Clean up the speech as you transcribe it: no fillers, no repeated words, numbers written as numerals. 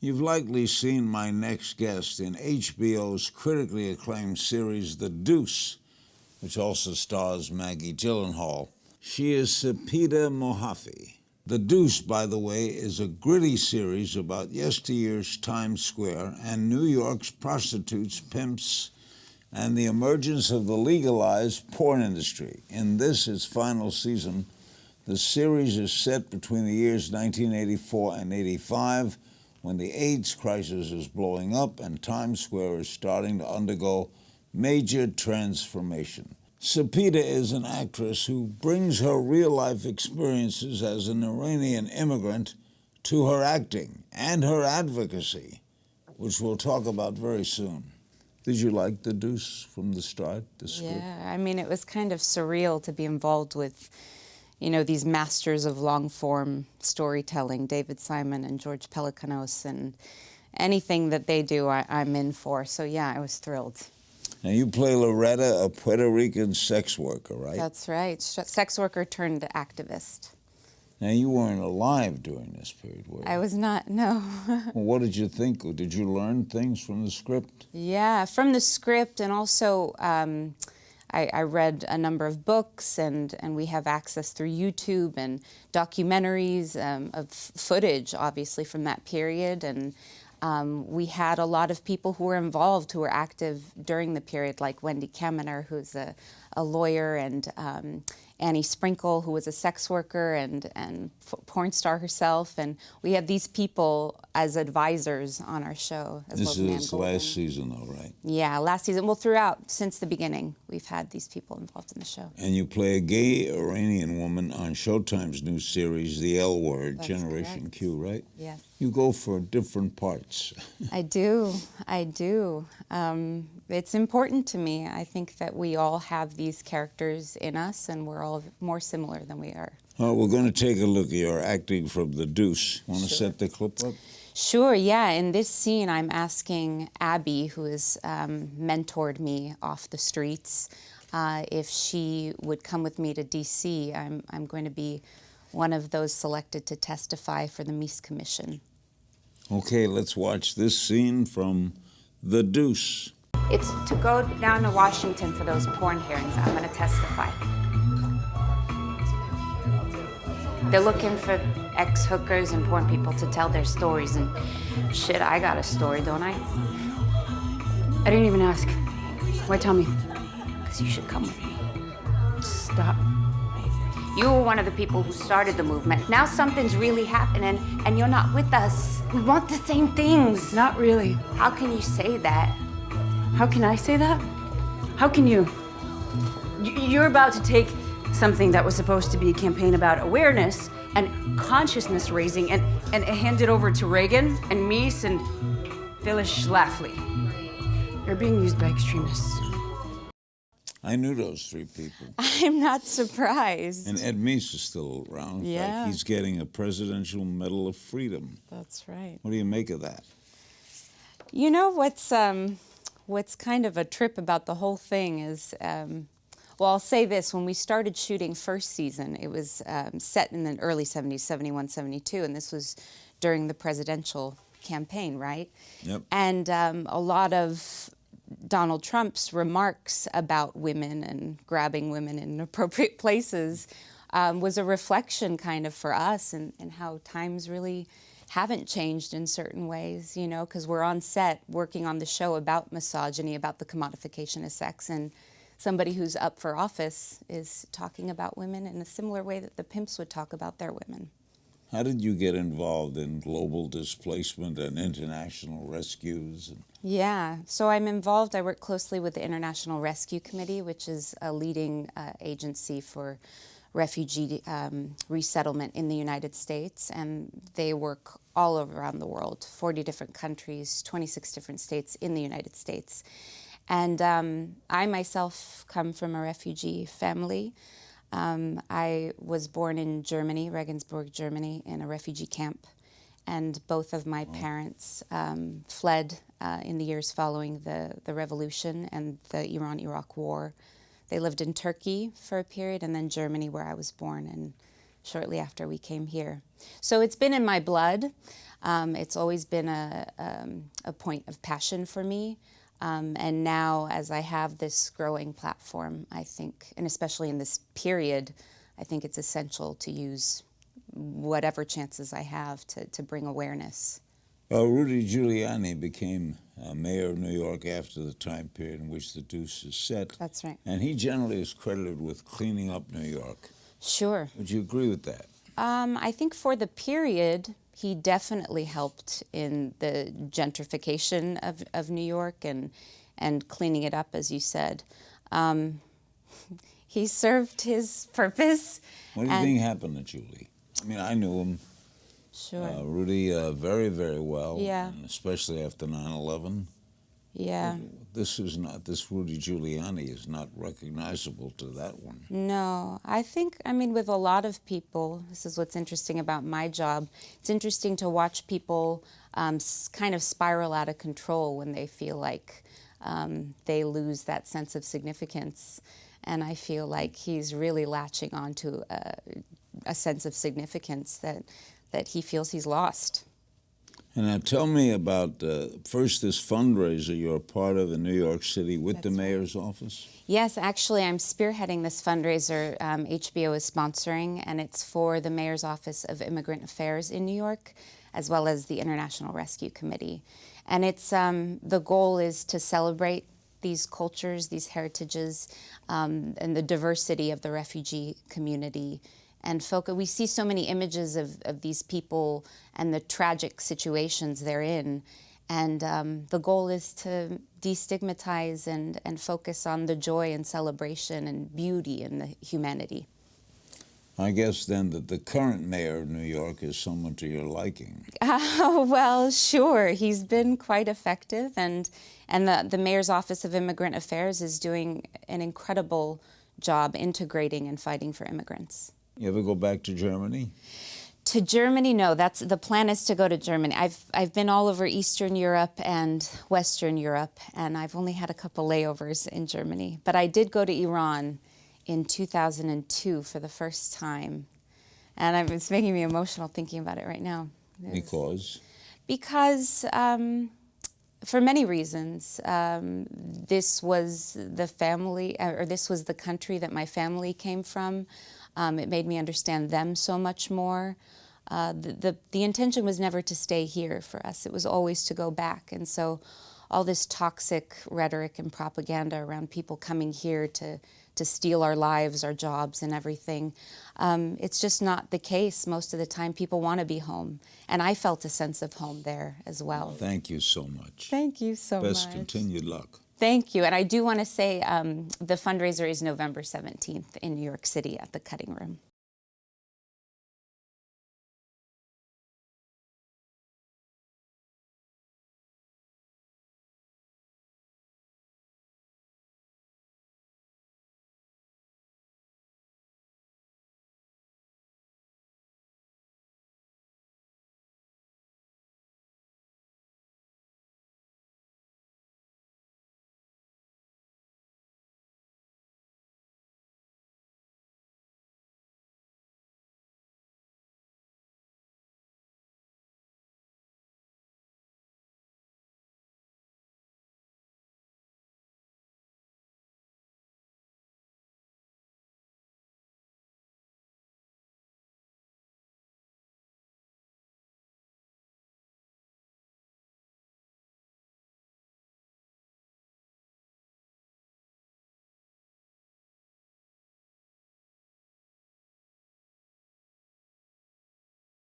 You've likely seen my next guest in HBO's critically acclaimed series, The Deuce, which also stars Maggie Gyllenhaal. She is Sepideh Moafi. The Deuce, by the way, is a gritty series about yesteryear's Times Square and New York's prostitutes, pimps, and the emergence of the legalized porn industry. In this, its final season, the series is set between the years 1984 and 85, when the AIDS crisis is blowing up and Times Square is starting to undergo major transformation. Sepideh is an actress who brings her real-life experiences as an Iranian immigrant to her acting and her advocacy, which we'll talk about very soon. Did you like The Deuce from the start, the script? Yeah, I mean, it was kind of surreal to be involved with, you know, these masters of long-form storytelling, David Simon and George Pelecanos, and anything that they do, I'm in for. So yeah, I was thrilled. Now you play Loretta, a Puerto Rican sex worker, right? That's right, sex worker turned activist. Now you weren't alive during this period, were you? I was not, no. Well, what did you think? Did you learn things from the script? Yeah, from the script, and also I read a number of books, and we have access through YouTube and documentaries of footage, obviously, from that period. And we had a lot of people who were involved, who were active during the period, like Wendy Kaminer, who's a lawyer, and Annie Sprinkle, who was a sex worker and porn star herself. And we had these people as advisors on our show. As This well is last season, though, right? Yeah, last season. Well, throughout, since the beginning, we've had these people involved in the show. And you play a gay Iranian woman on Showtime's new series, The L Word, That's Generation correct. Q, right? Yeah. You go for different parts. I do. It's important to me. I think that we all have these characters in us, and we're all more similar than we are. We're going to take a look at your acting from The Deuce. Want to set the clip up? Sure, yeah. In this scene, I'm asking Abby, who has mentored me off the streets, if she would come with me to D.C. I'm going to be one of those selected to testify for the Meese Commission. Okay, let's watch this scene from The Deuce. It's to go down to Washington for those porn hearings. I'm going to testify. They're looking for ex-hookers and porn people to tell their stories, and shit, I got a story, don't I? I didn't even ask. Why tell me? Because you should come with me. Stop. You were one of the people who started the movement. Now something's really happening, and you're not with us. We want the same things. Not really. How can you say that? How can I say that? How can you? You're about to take something that was supposed to be a campaign about awareness and consciousness raising and hand it over to Reagan and Meese and Phyllis Schlafly. You're being used by extremists. I knew those three people. I'm not surprised. And Ed Meese is still around. In fact, he's getting a Presidential Medal of Freedom. That's right. What do you make of that? You know, what's kind of a trip about the whole thing is, well, I'll say this. When we started shooting first season, it was set in the early 70s, 71, 72, and this was during the presidential campaign, right? Yep. And a lot of Donald Trump's remarks about women and grabbing women in inappropriate places was a reflection kind of for us and how times really haven't changed in certain ways, you know, because we're on set working on the show about misogyny, about the commodification of sex, and somebody who's up for office is talking about women in a similar way that the pimps would talk about their women. How did you get involved in global displacement and international rescues? Yeah, so I'm involved. I work closely with the International Rescue Committee, which is a leading agency for refugee resettlement in the United States, and they work all around the world, 40 different countries, 26 different states in the United States. And I myself come from a refugee family. I was born in Germany, Regensburg, Germany, in a refugee camp. And both of my parents fled in the years following the revolution and the Iran-Iraq war. They lived in Turkey for a period, and then Germany, where I was born, and shortly after we came here. So it's been in my blood. It's always been a point of passion for me. And now, as I have this growing platform, I think, and especially in this period, I think it's essential to use whatever chances I have to bring awareness. Rudy Giuliani became mayor of New York after the time period in which the Deuce is set. That's right. And he generally is credited with cleaning up New York. Sure. Would you agree with that? I think for the period, he definitely helped in the gentrification of New York and cleaning it up, as you said. He served his purpose. What do you think happened to Julie? I mean, I knew him, Sure. Rudy, very, very well. Yeah. And especially after 9/11. Yeah. This Rudy Giuliani is not recognizable to that one. No, I mean, with a lot of people, this is what's interesting about my job. It's interesting to watch people kind of spiral out of control when they feel like they lose that sense of significance. And I feel like he's really latching on to a sense of significance that he feels he's lost. And now tell me about, first, this fundraiser you're a part of in New York City with the mayor's office. Yes, actually, I'm spearheading this fundraiser HBO is sponsoring, and it's for the Mayor's Office of Immigrant Affairs in New York, as well as the International Rescue Committee. And it's the goal is to celebrate these cultures, these heritages, and the diversity of the refugee community. And we see so many images of these people and the tragic situations they're in. And the goal is to destigmatize and focus on the joy and celebration and beauty and the humanity. I guess then that the current mayor of New York is someone to your liking. Well, sure. He's been quite effective. And the Mayor's Office of Immigrant Affairs is doing an incredible job integrating and fighting for immigrants. You ever go back to Germany? To Germany, no. The plan is to go to Germany. I've been all over Eastern Europe and Western Europe, and I've only had a couple layovers in Germany. But I did go to Iran in 2002 for the first time, and it's making me emotional thinking about it right now. Because? Because for many reasons. This was the family, or this was the country that my family came from. It made me understand them so much more. The intention was never to stay here for us. It was always to go back. And so all this toxic rhetoric and propaganda around people coming here to steal our lives, our jobs, and everything, it's just not the case. Most of the time, people want to be home. And I felt a sense of home there as well. Thank you so much. Thank you so much. Best continued luck. Thank you. And I do want to say the fundraiser is November 17th in New York City at the Cutting Room.